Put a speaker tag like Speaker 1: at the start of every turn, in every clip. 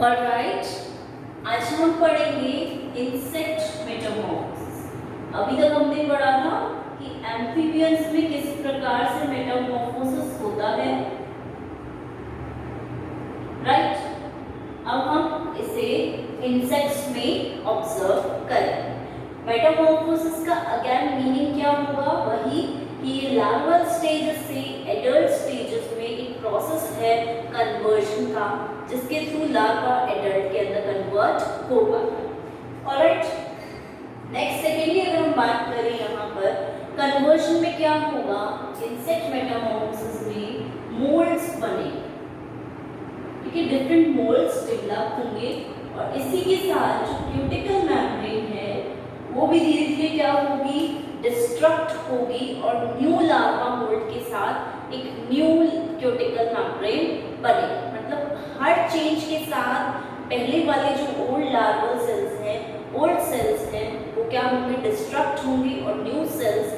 Speaker 1: Alright, आज हम पढ़ेंगे इंसेक्ट मेटामॉर्फोसिस। अभी तक हमने पढ़ा था कि एम्फीबियंस में किस प्रकार से मेटामॉर्फोसिस होता है, राइट। अब हम इसे इंसेक्ट्स में ऑब्जर्व करें। मेटामॉर्फोसिस का अगेन मीनिंग क्या होगा, वही कि ये लार्वल स्टेजेस से एडल्ट स्टेजेस में एक प्रोसेस है कन्वर्जन का, जिसके थ्रू लार्वा एडल्ट के अंदर कन्वर्ट होगा। ऑलराइट, नेक्स्ट सेकेंडली अगर हम बात करें यहाँ पर कन्वर्जन में क्या होगा, इंसेक्ट मेटामॉर्फोसिस में मोल्ड्स बने, ठीक है, डिफरेंट मोल्ड्स डेवलप होंगे और इसी के साथ जो क्यूटिकल मेम्ब्रेन है वो भी धीरे धीरे क्या होगी, डिस्ट्रक्ट होगी और न्यू लार्वा मोल्ड के साथ एक न्यू क्यूटिकल मेम्ब्रेन बनेगा। मतलब हर चेंज के साथ पहले वाले जो ओल्ड लार्वल सेल्स हैं, ओल्ड सेल्स हैं, वो क्या होंगे, डिस्ट्रक्ट होंगे और न्यू सेल्स,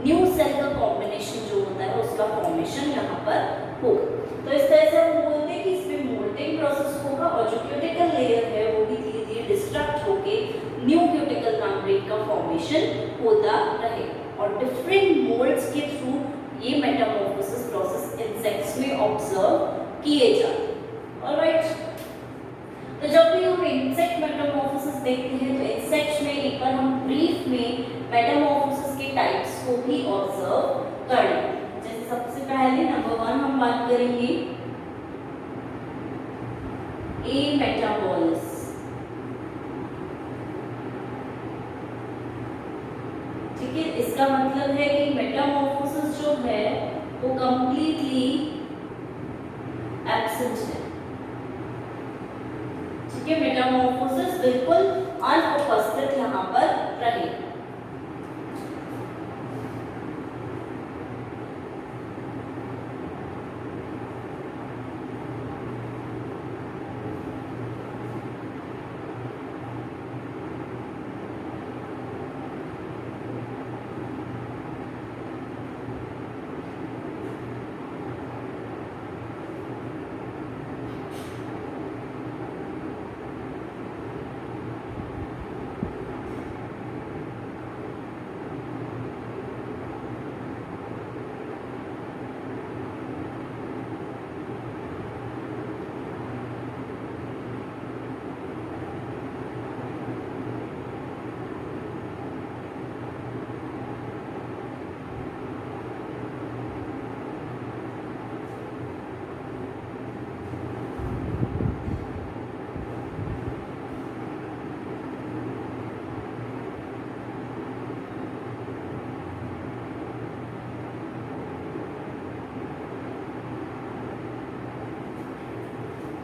Speaker 1: न्यू सेल का कॉम्बिनेशन जो होता है उसका फॉर्मेशन यहाँ पर होगा। तो इस तरह से हम बोलते हैं कि इसमें मोल्टिंग प्रोसेस होगा और जो क्यूटिकल लेयर है वो भी धीरे धीरे डिस्ट्रक्ट होके न्यू क्यूटिकल मेम्ब्रेन का फॉर्मेशन होता रहेगा और डिफरेंट मोल्ड्स के थ्रू ये मेटामॉर्फोसिस प्रोसेस इंसेक्ट्स में ऑब्जर्व किए जाते हैं। ऑलराइट, तो जब भी हम इंसेक्ट मेटामॉर्फोसिस देखते हैं तो इंसेक्ट्स में एक बार हम ब्रीफ में मेटामॉर्फोसिस के टाइप्स को भी ऑब्जर्व कर लेंगे। जैसे सबसे पहले नंबर 1 हम बात करेंगे एमेटाबॉलिस। ठीक है, इसका मतलब है कि मेटामॉर्फोसिस जो है वो कंप्लीटली एब्सेंट है। ठीक है, मेटामॉर्फोसिस बिल्कुल अनुपस्थित यहाँ पर रहेगा।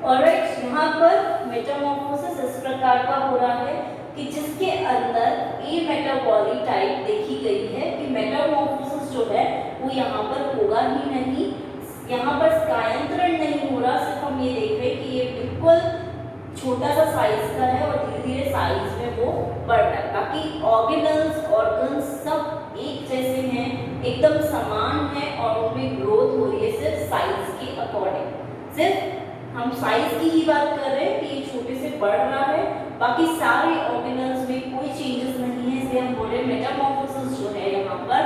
Speaker 1: ऑलराइट, यहाँ पर मेटामॉर्फोसिस इस प्रकार का हो रहा है कि जिसके अंदर ए मेटाबॉली टाइप देखी गई है कि मेटामॉर्फोसिस जो है वो यहाँ पर होगा ही नहीं, यहाँ पर स्कायंत्रण नहीं हो रहा, सिर्फ हम ये देख रहे हैं कि ये बिल्कुल छोटा सा साइज का है और धीरे धीरे साइज में वो बढ़ रहा है। बाकी ऑर्गेनल्स, ऑर्गन्स सब एक जैसे हैं, एकदम समान है और उनमें ग्रोथ हो रही है सिर्फ साइज के अकॉर्डिंग। सिर्फ हम साइज की ही बात कर रहे हैं कि ये छोटे से बढ़ रहा है, बाकी सारे ऑर्गेनल्स में कोई चेंजेस नहीं है, इसलिए हम बोल रहे हैं मेटामॉर्फोसिस जो है यहाँ पर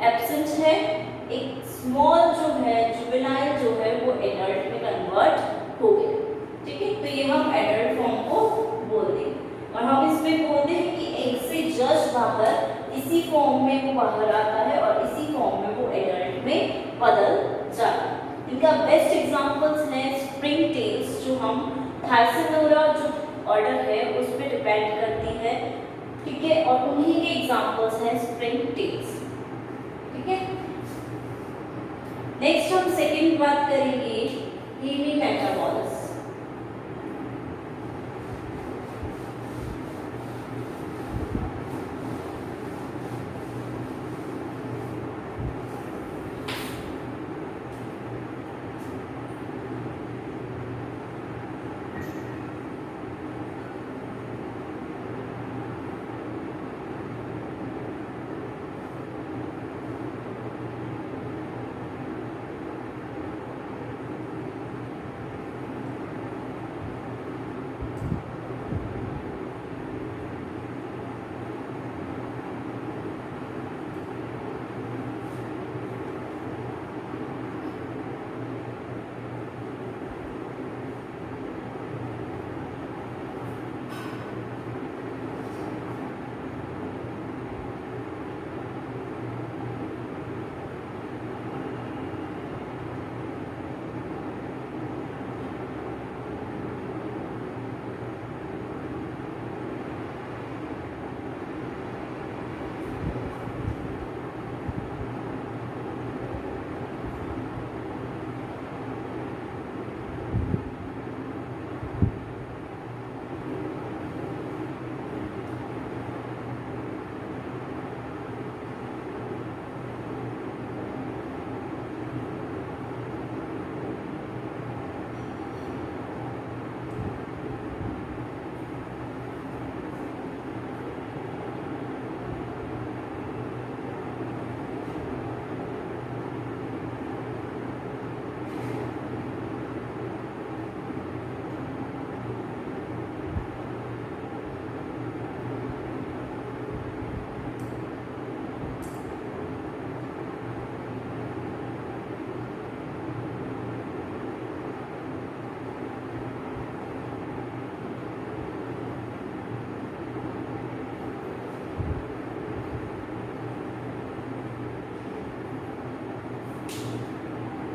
Speaker 1: एब्सेंट है। एक स्मॉल जो है, जुवेनाइल जो है वो एडल्ट में कन्वर्ट हो गया। ठीक है, तो ये हम एडल्ट फॉर्म को बोल देंगे और हम इसमें बोलते हैं कि एग से जस्ट बाहर इसी फॉर्म में वो बाहर आता है और इसी फॉर्म में वो एडल्ट में बदल जाता है। इनका बेस्ट एग्जांपल्स हैं स्प्रिंग टेल्स, जो हम थाइसिनोरा जो ऑर्डर है उस पर डिपेंड करती है। ठीक है, और उन्हीं के एग्जांपल्स हैं स्प्रिंग टेल्स। ठीक है, नेक्स्ट हम सेकंड बात करेंगे हेमीमेटाबॉलिस।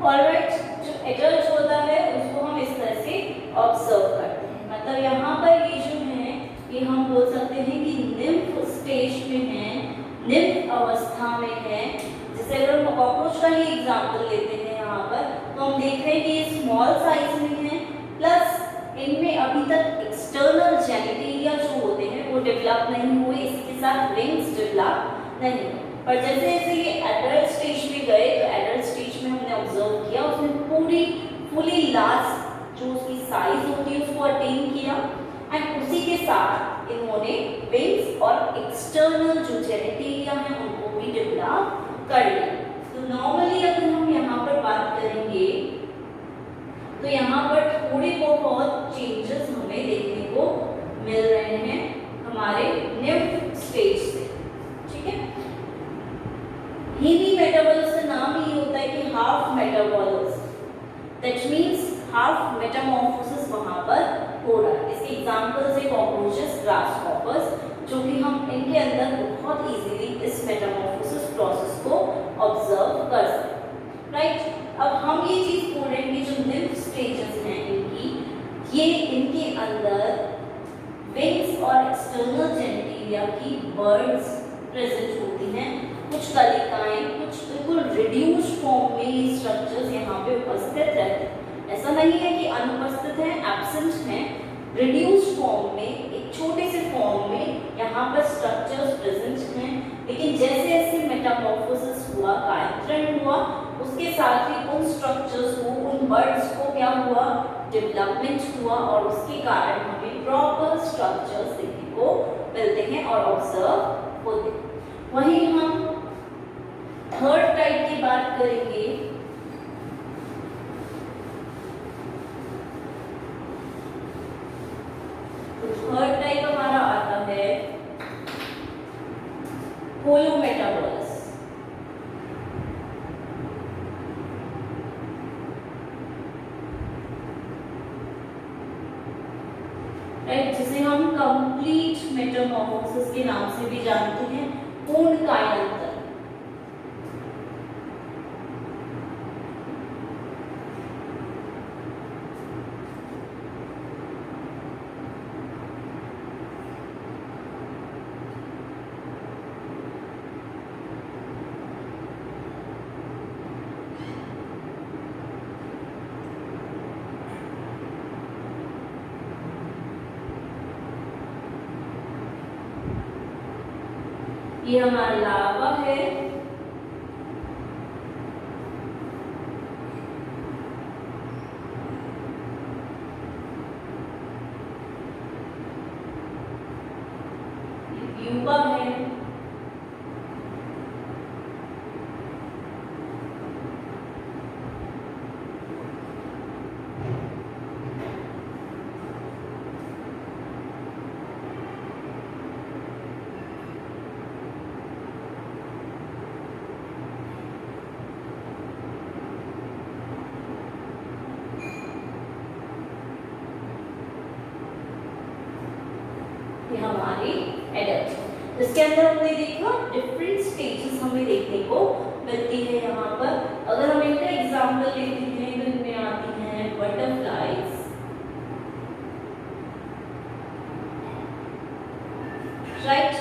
Speaker 1: ऑलराइट, जो एडल्ट होता है उसको हम इस तरह से ऑब्जर्व करते हैं। मतलब यहाँ पर ये जो है ये हम बोल सकते हैं कि निम्फ स्टेज में है, निम्फ अवस्था में है। जैसे अगर हम कॉकरोच का ही एग्जाम्पल लेते हैं यहाँ पर, तो हम देख रहे हैं कि ये स्मॉल साइज में है, प्लस इनमें अभी तक एक्सटर्नल जेनिटेलिया जो होते हैं वो डेवलप नहीं हुए, इसके साथ विंग्स डेवलप नहीं हुए। पर जैसे जैसे ये एडल्ट स्टेज में गए तो एडल्ट स्टेज में हमने ऑब्जर्व किया उसने पूरी फुली लार्ज जो उसकी साइज होती है उसको अटेन किया, एंड उसी के साथ इन्होंने विंग्स और एक्सटर्नल जो जेनिटेलिया है उनको भी डेवलप कर लिया। तो नॉर्मली अगर हम यहाँ पर बात करेंगे तो यहाँ पर थोड़े बहुत चेंजेस हमें देखने को मिल रहे हैं हमारे निम्फ स्टेज से, ठीक है। हेमी मेटाबॉलिज्म का नाम ही होता है कि half metabolism, that means half Metamorphosis वहां पर हो रहा है। इसके एग्जांपल्स है कॉकरोचेस, ग्रासहॉपर्स, जो कि हम इनके अंदर बहुत इजीली इस मेटामॉर्फोसिस प्रोसेस को ऑब्जर्व कर सकते हैं, राइट। अब हम ये चीज बोल रहे हैं कि जो निम्फ स्टेजेस हैं इनकी, ये इनके अंदर विंग्स और एक्सटर्नल जेनिटेलिया की बर्ड्स प्रेजेंट होती हैं, कुछ कलिकाएं, कुछ बिल्कुल रिड्यूस्ड फॉर्म में ये स्ट्रक्चर्स यहाँ पे उपस्थित रहते हैं। ऐसा नहीं है कि अनुपस्थित हैं, एब्सेंट हैं, रिड्यूस्ड फॉर्म में, एक छोटे से फॉर्म में यहाँ पर स्ट्रक्चर्स प्रेजेंट हैं। लेकिन जैसे जैसे मेटामॉर्फोसिस हुआ, कायांतरण हुआ, उसके साथ ही उन स्ट्रक्चर्स को, उन बर्ड्स को क्या हुआ, डेवलपमेंट हुआ, और उसके कारण हमें प्रॉपर स्ट्रक्चर्स देखने को मिलते हैं और ऑब्जर्व होते हैं। वहीं हम थर्ड टाइप की बात करेंगे, तो थर्ड टाइप हमारा आता है होलोमेटाबॉलिज्म, राइट, जिसे हम कंप्लीट मेटामॉर्फोसिस के नाम से भी जानते हैं, पूर्ण कायांतरण। ये हमारा लार्वा है, प्यूपा है, हमारी एडल्ट। इसके अंदर हमने देखा डिफरेंट स्टेजेस हमें देखने को मिलती है यहाँ पर। अगर हम इनका एग्जाम्पल लेते हैं तो इनमें आती हैं बटरफ्लाइज, राइट,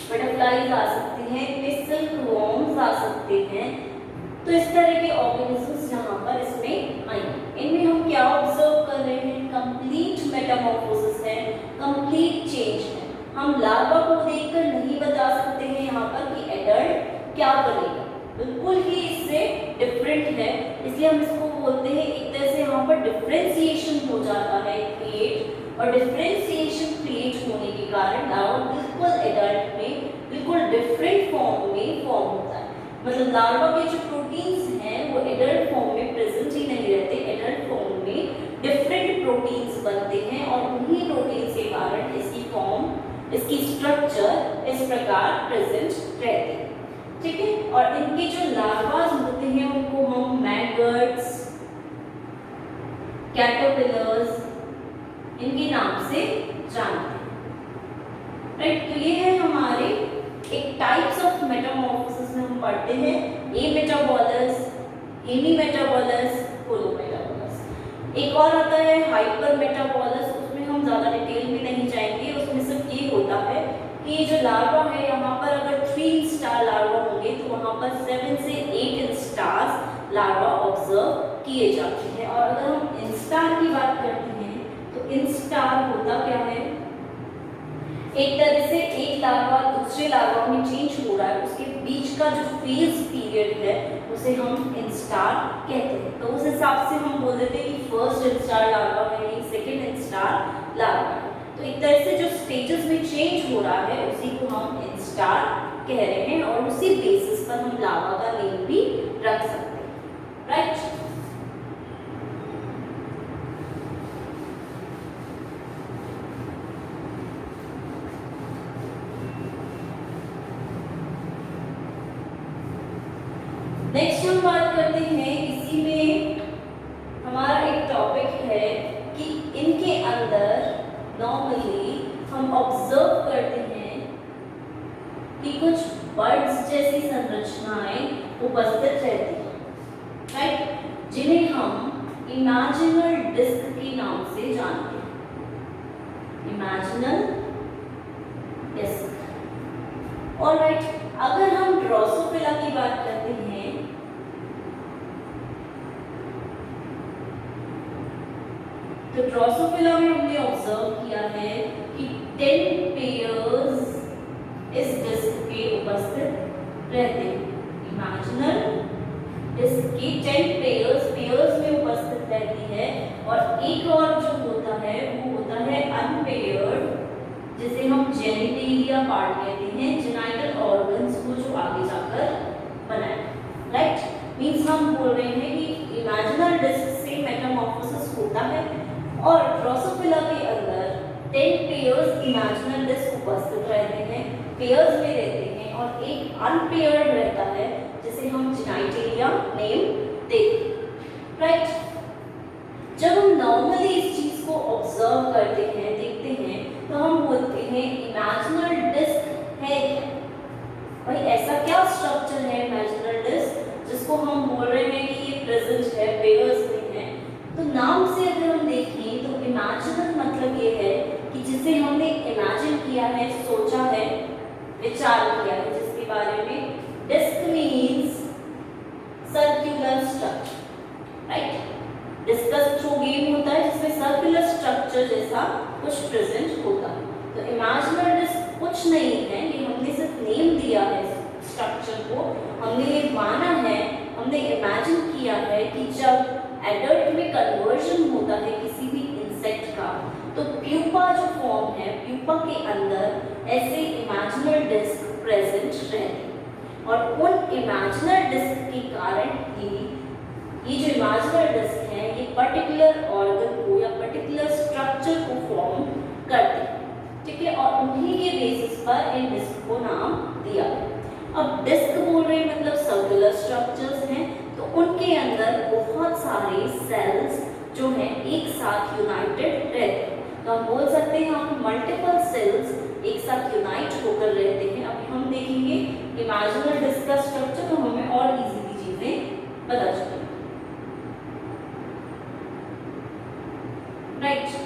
Speaker 1: बटरफ्लाइज आ सकती हैं, इनमें सिल्क वॉर्म्स आ सकते हैं। तो इस तरह के ऑर्गेनिजम्स यहाँ पर इसमें आई। इनमें हम क्या ऑब्जर्व कर रहे हैं, कंप्लीट मेटामॉर्फोसिस है, कंप्लीट चेंज है। हम लार्वा को देखकर नहीं बता सकते हैं यहाँ पर कि एडल्ट क्या बनेगा, बिल्कुल ही इससे डिफरेंट है, इसलिए हम इसको बोलते हैं एक तरह से यहाँ पर डिफरेंशिएशन हो जाता है क्रिएट, और डिफरेंशिएशन क्रिएट होने के कारण लार्वा बिल्कुल एडल्ट में बिल्कुल डिफरेंट फॉर्म में फॉर्म होता है। मतलब लार्वा के जो प्रोटीन्स हैं वो एडल्ट फॉर्म में प्रेजेंट ही नहीं रहते, एडल्ट फॉर्म में डिफरेंट प्रोटीन्स बनते हैं, और उन्हीं प्रोटीन्स के कारण इसकी फॉर्म, इसकी स्ट्रक्चर इस प्रकार प्रेजेंट रहती है, ठीक है। और इनके जो लार्वास होते हैं उनको हम मैगट्स, कैटरपिलर्स, इनके नाम से जानते हैं, राइट। तो ये है हमारे एक टाइप्स ऑफ मेटामॉर्फोसिस में हम पढ़ते हैं ए मेटाबॉलिज्म, हेमी मेटाबोलस, होलो मेटाबोलस। एक और आता है हाइपर मेटाबोलस, उसमें हम ज़्यादा डिटेल में नहीं जाएंगे। उसमें सिर्फ ये होता है कि जो लार्वा है यहाँ पर अगर 3 स्टार लार्वा होंगे तो वहाँ पर 7 से 8 स्टार्स लार्वा ऑब्जर्व किए जाते हैं। और अगर हम इंस्टार की बात करते हैं तो इंस्टार होता क्या है, एक तरह से एक लार्वा दूसरे लार्वा में चेंज हो रहा है, उसके बीच का जो फेज पीरियड है उसे हम इंस्टार कहते हैं। तो उस हिसाब से हम बोल देते हैं कि फर्स्ट इंस्टार लार्वा है, सेकेंड इंस्टार लार्वा है। तो एक तरह से जो स्टेजेस में चेंज हो रहा है उसी को हम इंस्टार कह रहे हैं, और उसी बेसिस पर हम लार्वा का नेम भी रख सकते हैं, राइट। नेक्स्ट हम बात करते हैं, इसी में हमारा एक टॉपिक है कि इनके अंदर नॉर्मली हम ऑब्जर्व करते हैं कि कुछ बर्ड्स जैसी संरचनाएं उपस्थित रहती हैं, राइट, जिन्हें हम इमेजिनल डिस्क के नाम से जानते हैं, इमेजिनल डिस्क। ऑलराइट, अगर हम ड्रोसोफिला की बात करते हैं तो ड्रोसोफिला में हमने ऑब्जर्व किया है कि 10 पेयर्स इस डिस्क के उपस्थित रहते हैं। इमेजिनल डिस्क की 10 पेयर्स में उपस्थित रहती है। और एक और जो होता है वो होता है अनपेयर्ड, जिसे हम जेनिटेलिया पार्ट कहते हैं, जेनाइटल ऑर्गन्स को जो आगे जाकर बनाए, राइट। मींस हम बोल रहे हैं कि इमेजिनल डिस्क से मेटामॉर्फोसिस होता है और ड्रोसोफिला के अंदर 10 पेयर्स इमेजिनल डिस्क उपस्थित रहते हैं, पेयर्स में रहते हैं, और एक अनपेयर्ड रहता है जिसे हम जेनाइटेलिया नेम देते हैं, राइट। जब हम नॉर्मली इस चीज को ऑब्जर्व करते हैं, देखते हैं, तो हम बोलते हैं इमेजिनल डिस्क है क्या? भाई ऐसा क्या स्ट्रक्चर है इमेजिनल डिस्क जिसको हम बोल रहे हैं कि ये प्रेजेंट है, पेयर्स में है? तो नाम से अगर हम देखें तो इमेजिनल मतलब ये है कि जिसे हमने इमेजिन किया है, सोचा है, विचार किया है, जिसके बारे में। Disc means circular structure, right. Discus through game होता है जिसमें सर्कुलर स्ट्रक्चर जैसा कुछ प्रेजेंट होता है। तो इमेजिनल डिस्क कुछ नहीं है, ये हमने सिर्फ नेम दिया है स्ट्रक्चर को, हमने ये माना है, हमने इमेजिन किया है कि जब एडल्ट में कन्वर्जन होता है किसी भी इंसेक्ट का, तो प्यूपा जो फॉर्म है, प्यूपा के अंदर ऐसे इमेजिनल डिस्क प्रेजेंट रहते हैं। और उन इमेजिनल डिस्क के कारण ही ये जो इमेजिनल डिस्क है ये पर्टिकुलर ऑर्गन को या पर्टिकुलर स्ट्रक्चर को फॉर्म करते हैं, ठीक है। और उन्हीं के बेसिस पर इन डिस्क को नाम दिया गया। अब डिस्क बोल रहे हैं मतलब सर्कुलर स्ट्रक्चर्स हैं, तो उनके अंदर बहुत सारे सेल्स जो हैं एक साथ यूनाइटेड रहते हैं। तो हम बोल सकते हैं यहाँ पे मल्टीपल सेल्स एक साथ यूनाइट होकर रहते हैं। अभी हम देखेंगे इमेजिनल डिस्क का स्ट्रक्चर, तो हमें और इजीली चीजें पता चलेंगी, राइट।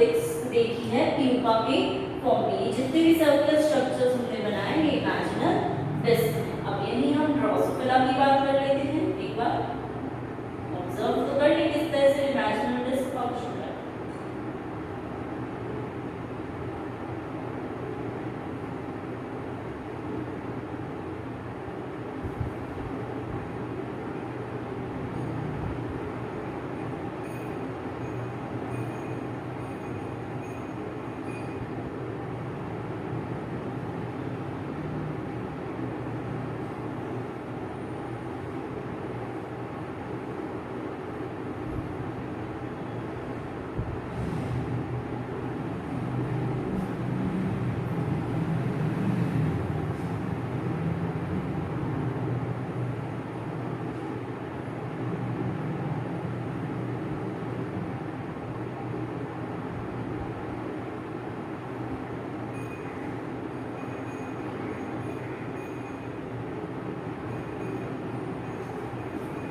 Speaker 1: देखी है प्यूपा के फॉर्म में। ये जितने भी सर्कुलर स्ट्रक्चर्स हमने बनाए ये इमेजिनल डिस्क है। अब यही हम ड्रोसोफिला की बात कर लेते हैं। एक बार ऑब्जर्व तो कर लें किस तरह से इमेजिनल डिस्क फंक्शन करता है।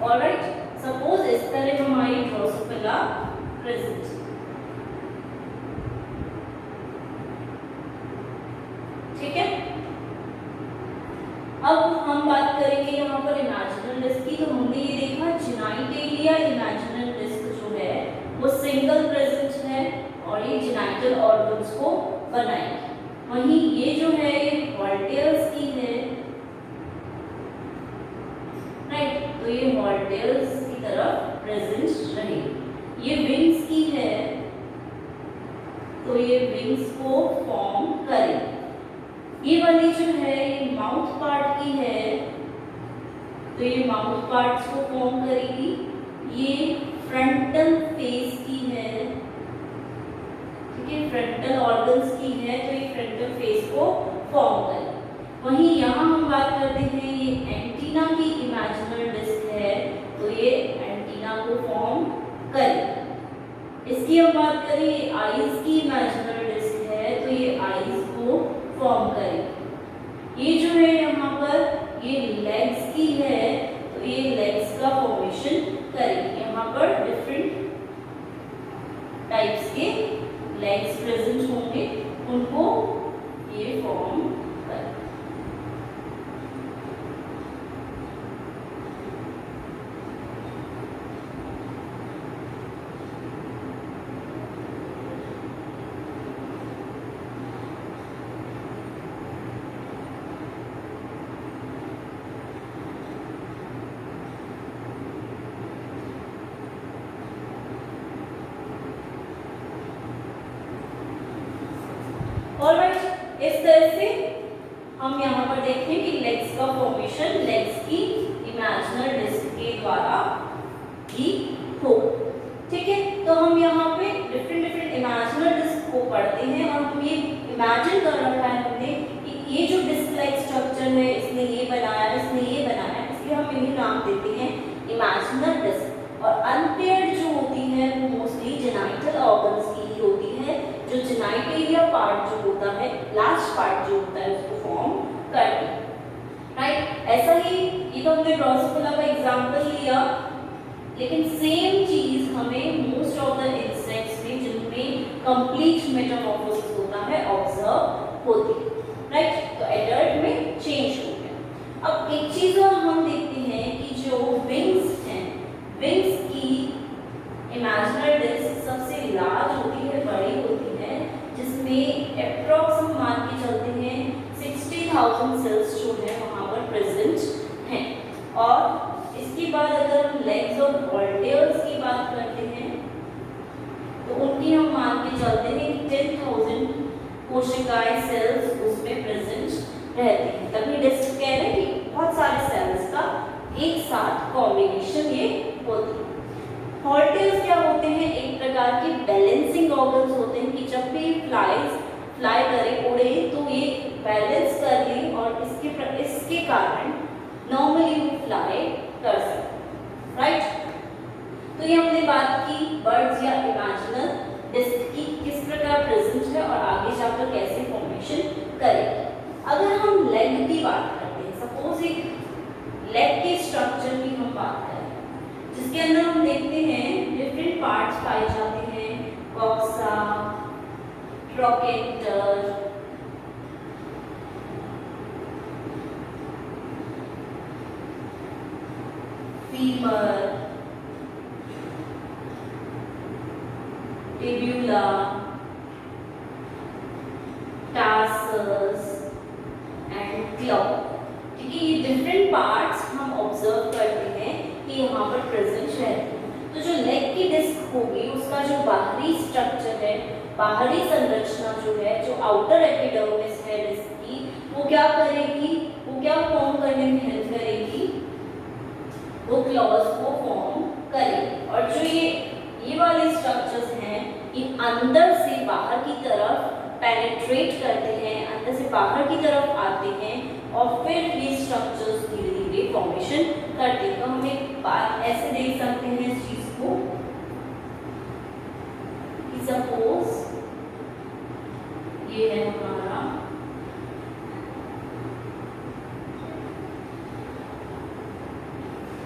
Speaker 1: ऑलराइट, सपोज इस तरह हमारी ड्रोसोफिला प्रेजेंट। ठीक है, अब हम बात करेंगे यहाँ पर इमेजिनल डिस्क की। तो हमने ये देखा जेनाइटेलिया इमेजिनल डिस्क जो है वो सिंगल प्रेजेंट है और ये जेनाइटल ऑर्गन्स को बनाएगी। वहीं ये जो है ये वॉल्टियर्स की है, राइट, तो ये वॉल्टियर्स की तरफ प्रेजेंट रहेगी। ये विंग्स की है तो ये विंग्स को फॉर्म करेगी। ये वाली जो है ये माउथ पार्ट की है तो ये माउथ पार्ट्स को फॉर्म करेगी। ये फ्रंटल फेस की है, ठीक है, फ्रंटल ऑर्गन्स की है तो ये फ्रंटल फेस को फॉर्म करेगी। वहीं यहाँ हम बात करते हैं ये एंटीना की इमेजिनल डिस्क है तो ये एंटीना को फॉर्म करेगी। इसकी हम बात करें ये आईज की इमेजिनल डिस्क है तो ये आईज को फॉर्म करेगी। ये जो है यहाँ पर ये लेग्स की है तो ये लेग्स का फॉर्मेशन करेगी। यहाँ पर डिफरेंट टाइप्स के लेग्स प्रेजेंट होंगे, उनको ये फॉर्म करेगी। ऑलराइट, इस तरह से हम यहाँ पर देखते हैं कि लेग्स का फॉर्मेशन लेग्स की इमेजिनल डिस्क के द्वारा ही हो। ठीक है, तो हम यहाँ पे डिफरेंट इमेजिनल डिस्क को पढ़ते हैं और हम ये इमेजिन कर रखा है हमने कि ये जो डिस्क लाइक स्ट्रक्चर है इसने ये बनाया, इसने ये बनाया, इसलिए हम इन्हें नाम देते हैं इमेजिनल डिस्क। और अनपेयर्ड जो होती है वो मोस्टली जेनाइटल ऑर्गन्स की ही होती है, जो जेनाइटेलिया पार्ट जो होता है, लास्ट पार्ट जो होता है उसको फॉर्म करती है। राइट, ऐसा ही ये तो हमने ड्रोसोफिला का एग्जांपल लिया, लेकिन सेम चीज हमें मोस्ट ऑफ द इंसेक्ट्स में जिनमें कंप्लीट मेटामॉर्फोसिस होता है ऑब्जर्व होती है। राइट, तो एडल्ट में चेंज हो गया। अब एक चीज और हम देखते हैं कि जो विंग्स हैं, विंग्स की इमेजिनरी डिस्क सबसे लार्ज होती है, बड़ी होती है, जिसमें अप्रॉक्स हम मान के चलते हैं 60,000 सेल्स जो है वहाँ पर प्रेजेंट हैं। और इसके बाद अगर हम लेग्स और वॉल्टियर्स की बात करते हैं तो उनकी हम मान के चलते हैं कि 10,000 कोशिकाएं सेल्स उसमें प्रेजेंट रहती हैं। तभी डिस्क कह रहे हैं कि बहुत सारे सेल्स का एक साथ कॉम्बिनेशन ये होती है। वॉल्टियर्स क्या होते हैं? एक प्रकार के बैलेंसिंग ऑर्गन्स होते हैं कि जब भी फ्लाई करे, उड़े, तो ये बैलेंस कर ले और इसके कारण नॉर्मली वो फ्लाई कर सकते। राइट, तो ये हमने बात की बर्ड्स या इमेजिनल डिस्क की किस प्रकार प्रेजेंट है और आगे जाकर कैसे फॉर्मेशन करेगी। अगर हम लेग की बात करते हैं, सपोज एक लेग के स्ट्रक्चर की हम बात करें जिसके अंदर हम देखते हैं डिफरेंट पार्ट्स पाए जाते हैं, coxa, trochanter, femur, tibula, tarsus and claw. ठीक है, ये डिफरेंट पार्ट्स हम ऑब्जर्व करते हैं कि यहाँ पर प्रेजेंट रहते हैं। तो जो लेग की डिस्क होगी उसका जो बाहरी स्ट्रक्चर है, बाहरी संरचना जो है, जो आउटर एपिडर्मिस है डिस्क की, वो क्या करेगी, वो क्या फॉर्म करने में हेल्प करेगी, वो क्लॉज को फॉर्म करेगी। और जो ये वाले स्ट्रक्चर्स हैं ये अंदर से बाहर की तरफ पेनिट्रेट करते हैं, अंदर से बाहर की तरफ आते हैं और फिर ये स्ट्रक्चर्स धीरे धीरे फॉर्मेशन करते हैं। तो हम एक बात ऐसे देख सकते हैं इस चीज को कि सपोज ये है हमारा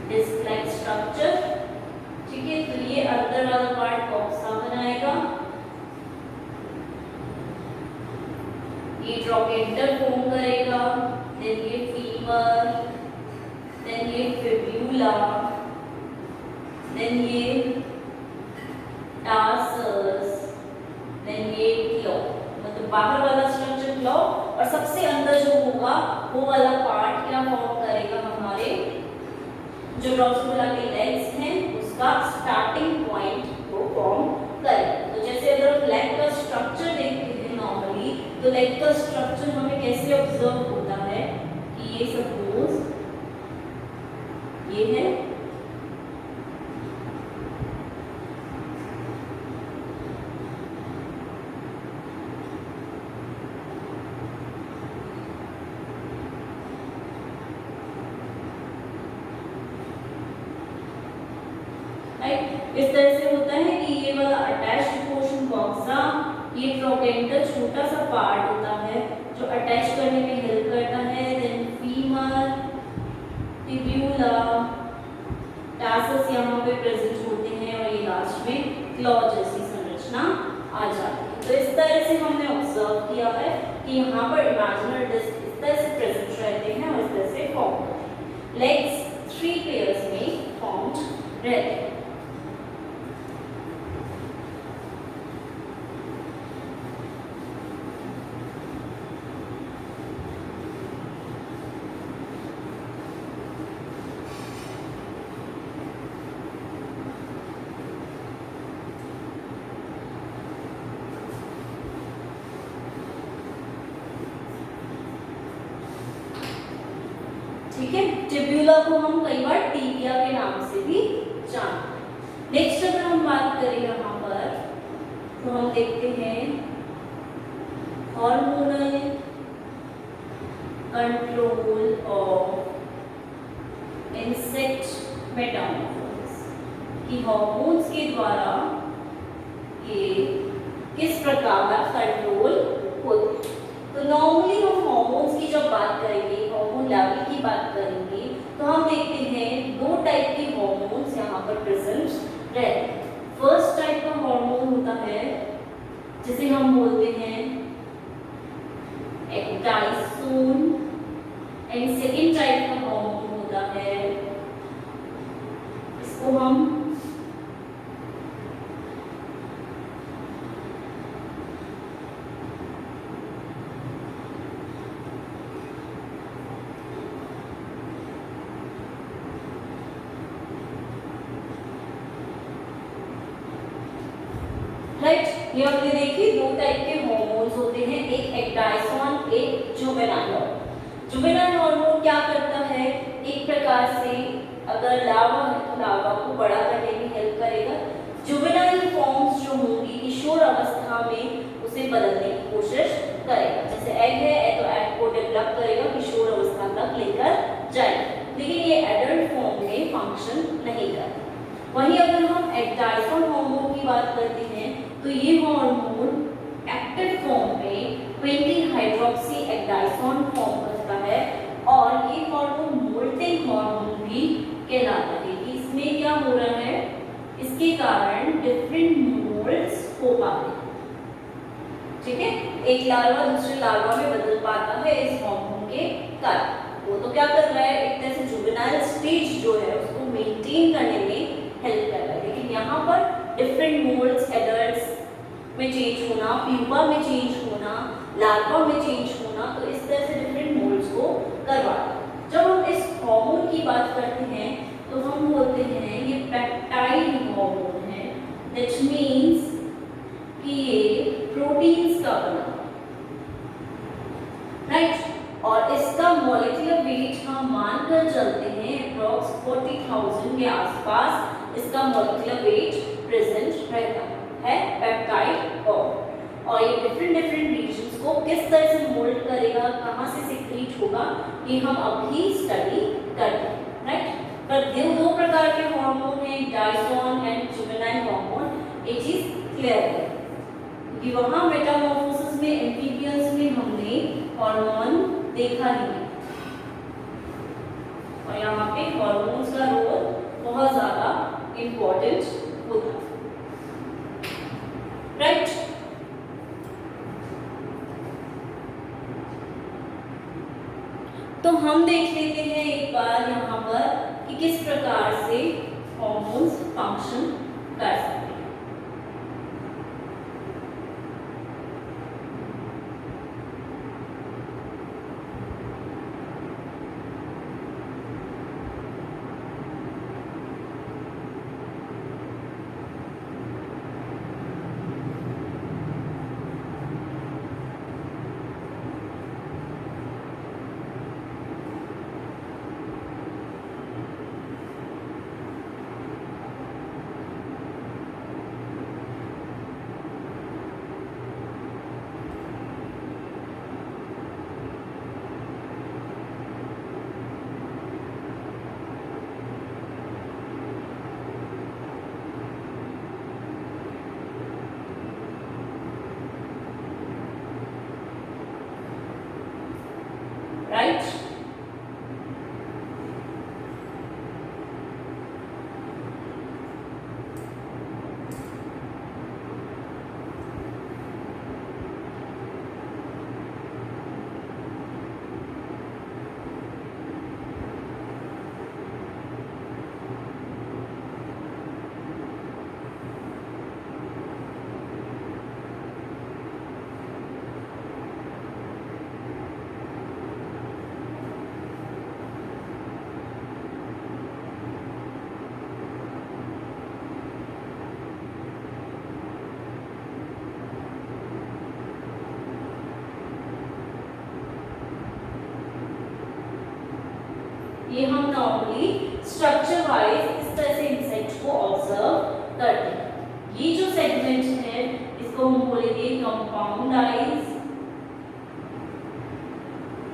Speaker 1: डिस्क लाइक स्ट्रक्चर। ठीक है, तो ये अंदर वाला पार्ट बॉक्सा बनाएगा, ये ट्रोकेंटर फॉर्म करेगा, देन ये फीमर, देन ये फिब्यूला, देन ये टार्सस, देन ये क्लॉ। मतलब बाहर वाला स्ट्रक्चर क्लॉ और सबसे अंदर जो होगा वो वाला पार्ट क्या फॉर्म करेगा, हमारे जो ड्रॉसोफिला के लेग्स हैं उसका स्टार्टिंग पॉइंट को फॉर्म करेगा। तो जैसे अगर हम लेग का स्ट्रक्चर देखते हैं नॉर्मली, तो लेग का स्ट्रक्चर हमें कैसे ऑब्जर्व होता है कि ये सपोज ये है, इस तरह से होता है कि ये वाला अटैच्ड पोर्शन बॉक्सा, ये ट्रोकेंटर छोटा सा पार्ट होता है जो अटैच करने में हेल्प करता है, देन फीमर, टिब्यूला, टार्सस यहाँ पे प्रेजेंट होते हैं और ये लास्ट में क्लॉ जैसी संरचना आ जाती है। तो इस तरह से हमने ऑब्जर्व किया है कि यहाँ पर इमेजिनरी डिस्क इस तरह से प्रेजेंट रहते हैं और इस तरह से फॉर्म होते हैं। लेग्स 3 पेयर्स में फॉर्म्ड रहते हैं। ठीक है, टिब्यूला को हम कई बार टिबिया के नाम से भी जानते हैं। नेक्स्ट अगर हम बात करें यहाँ पर तो हम देखते हैं hormonal control of insect Metamorphosis, कि हार्मोन्स के द्वारा ये किस प्रकार कंट्रोल होते हैं। तो नॉर्मली हम हार्मोन्स की जब बात करेंगे, हार्मोन लेवल की बात करेंगे, तो हम देखते हैं 2 टाइप के हार्मोन्स यहाँ पर प्रेजेंट रहते हैं। फर्स्ट टाइप का हार्मोन होता है जिसे हम बोलते हैं एक्टाइसोन, एंड सेकेंड टाइप का हार्मोन होता है, इसको हम राइट। ये हमने देखी 2 टाइप के हार्मोन्स होते हैं, एक एक्टाइसोन, एक जुवेनाइल हार्मोन। जुवेनाइल हार्मोन क्या करता है, एक प्रकार से अगर लार्वा है तो लार्वा को बड़ा करने में हेल्प करेगा। जुवेनाइल फॉर्म्स जो होंगी किशोर अवस्था में उसे बदलने की कोशिश करेगा। जैसे एग है तो एग को डेवलप करेगा, किशोर अवस्था तक लेकर जाएगा, लेकिन ये एडल्ट फॉर्म में फंक्शन नहीं करता। वहीं अगर हम एक्टाइसोन हार्मोन की बात करते हैं तो ये हार्मोन एक्टिव फॉर्म में 20 हाइड्रोक्सी एक्टाइसोन फॉर्म करता है और ये हार्मोन मोल्टिंग हार्मोन भी कहलाता है। कि इसमें क्या हो रहा है, इसके कारण डिफरेंट मोल्ड्स हो पाते हैं। ठीक है, एक लार्वा दूसरे लार्वा में बदल पाता है इस हार्मोन के कारण। वो तो क्या कर रहा है, एक तरह से जुवेनाइल स्टेज जो है उसको मेंटेन करने में हेल्प कर रहा है। लेकिन यहाँ पर डिफरेंट मोड्स, एडल्ट्स में चेंज होना, प्यूपा में चेंज होना, लार्वा में चेंज होना, तो इस तरह से डिफरेंट मोड्स को करवाता है। जब हम इस हार्मोन की बात करते हैं तो हम बोलते हैं ये पेप्टाइड हार्मोन है, दैट मींस कि ये प्रोटीन्स का बना, राइट। और इसका मॉलिक्यूलर वेट हम मानकर चलते हैं अप्रॉक्स 40,000 के आसपास इसका मॉलिक्यूलर वेट प्रेजेंट रहता है पेप्टाइड हार्मोन। और ये डिफरेंट रीजन्स को किस तरह से मोल्ड करेगा, कहाँ से सिक्रीट होगा, ये हम अभी स्टडी करते हैं, राइट। पर दो प्रकार के हार्मोन हैं, डायस्टेरोन एंड जुवेनाइल हार्मोन, ये चीज क्लियर है कि वहाँ मेटामॉर्फोसिस में, एम्फीबियंस में हमने हार्मोन देखा ही है। और यहाँ पे हार्मोन्स का रोल बहुत ज्यादा इम्पोर्टेंट होता है, राइट। तो हम देख लेते हैं एक बार यहाँ पर कि किस प्रकार से हार्मोन्स फंक्शन कर सकते हैं। राइट, ये हम नॉर्मली स्ट्रक्चर वाइज इस तरह से इंसेक्ट को ऑब्जर्व करते हैं। ये जो सेगमेंट है इसको हम बोलेंगे कंपाउंड आईज,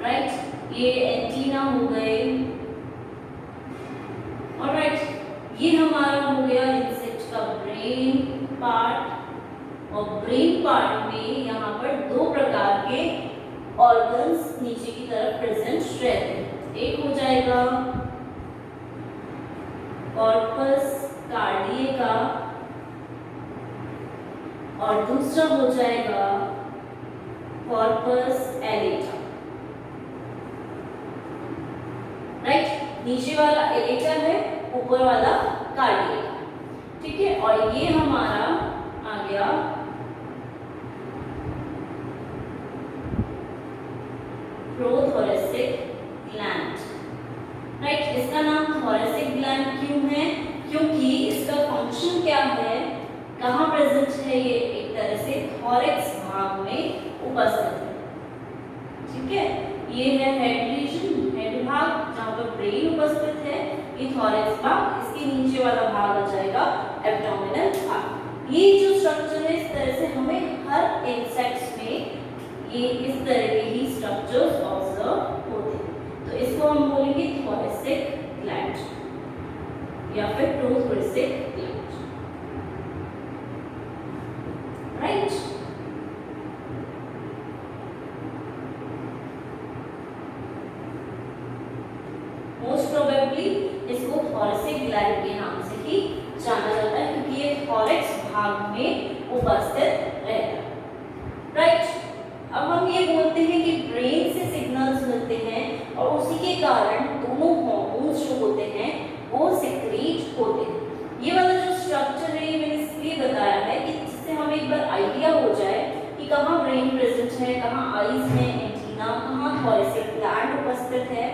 Speaker 1: राइट। ये एंटीना हो गए, ऑलराइट। ये हमारा हो गया इंसेक्ट का ब्रेन पार्ट, और ब्रेन पार्ट में यहाँ पर दो प्रकार के ऑर्गन्स नीचे की तरफ प्रेजेंट रहते हैं। एक हो जाएगा कॉर्पस कार्डियका और दूसरा हो जाएगा कॉर्पस एलेटा, राइट। नीचे वाला एलेटा है, ऊपर वाला कार्डियका, ठीक है। और ये हमारा आ गया प्रोथोरेसिक ग्लैंड, राइट। इसका नाम थोरेसिक ग्लैंड क्यों है? क्योंकि इसका फंक्शन क्या है, कहाँ प्रेजेंट है, ये एक तरह से थोरेक्स भाग में उपस्थित है, ठीक है। ये है हेड रीजन, हेड भाग जहाँ पर ब्रेन उपस्थित है, ये थोरेक्स भाग। इसके नीचे वाला भाग आ जाएगा एब्डोमिनल भाग। ये जो स्ट्रक्चर है इस तरह से हमें हर इंसेक्ट्स में ये इस तरह के ही स्ट्रक्चर्स ऑब्जर्व होते हैं। तो इसको हम बोलेंगे थोरेसिक ग्लैंड या फिर prothoracic gland, right. Most probably इसको थोरेसिक ग्लैंड के नाम से ही जाना जाता है क्योंकि ये थोरेक्स भाग में उपस्थित रहता है, राइट। अब हम ये बोलते हैं कि ब्रेन से सिग्नल्स मिलते हैं और उसी के कारण दोनों हार्मोन्स जो होते हैं वो सिक्रीट होते हैं। ये वाला जो स्ट्रक्चर है मैंने इसलिए बताया है कि जिससे हमें एक बार आइडिया हो जाए कि कहाँ ब्रेन प्रेजेंट है, कहाँ आईज है, एंटीना, कहाँ थॉरेसिक ग्लैंड उपस्थित है,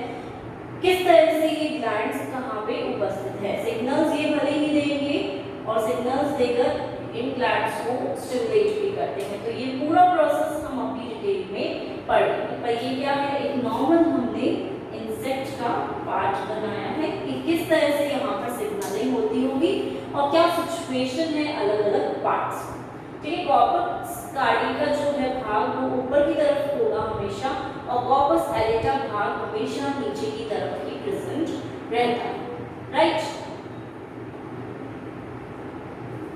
Speaker 1: किस तरह से ये ग्लैंड्स कहाँ पे उपस्थित है। सिग्नल्स ये भले ही देंगे और सिग्नल्स देकर इन ग्लैंड्स को स्टिमुलेट भी करते हैं। तो ये पूरा प्रोसेस हम अपनी डिटेल में पढ़ेंगे। पर ये क्या है, एक नॉर्मल हमने इंसेक्ट का पार्ट बनाया है कि किस तरह से यहाँ पर सिग्नलिंग होती होगी और क्या सिचुएशन है अलग अलग पार्ट्स। ठीक है, कॉर्पस कार्डी का जो है भाग वो ऊपर की तरफ होगा हमेशा और कॉर्पस एलेटा भाग हमेशा नीचे की तरफ ही प्रेजेंट रहता है। राइट।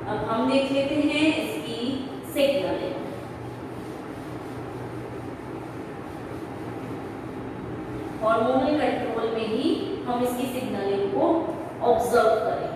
Speaker 1: अब हम देख लेते हैं इसकी सिग्नलिंग। हार्मोनल कंट्रोल में ही हम इसकी सिग्नलिंग को ऑब्जर्व करेंगे।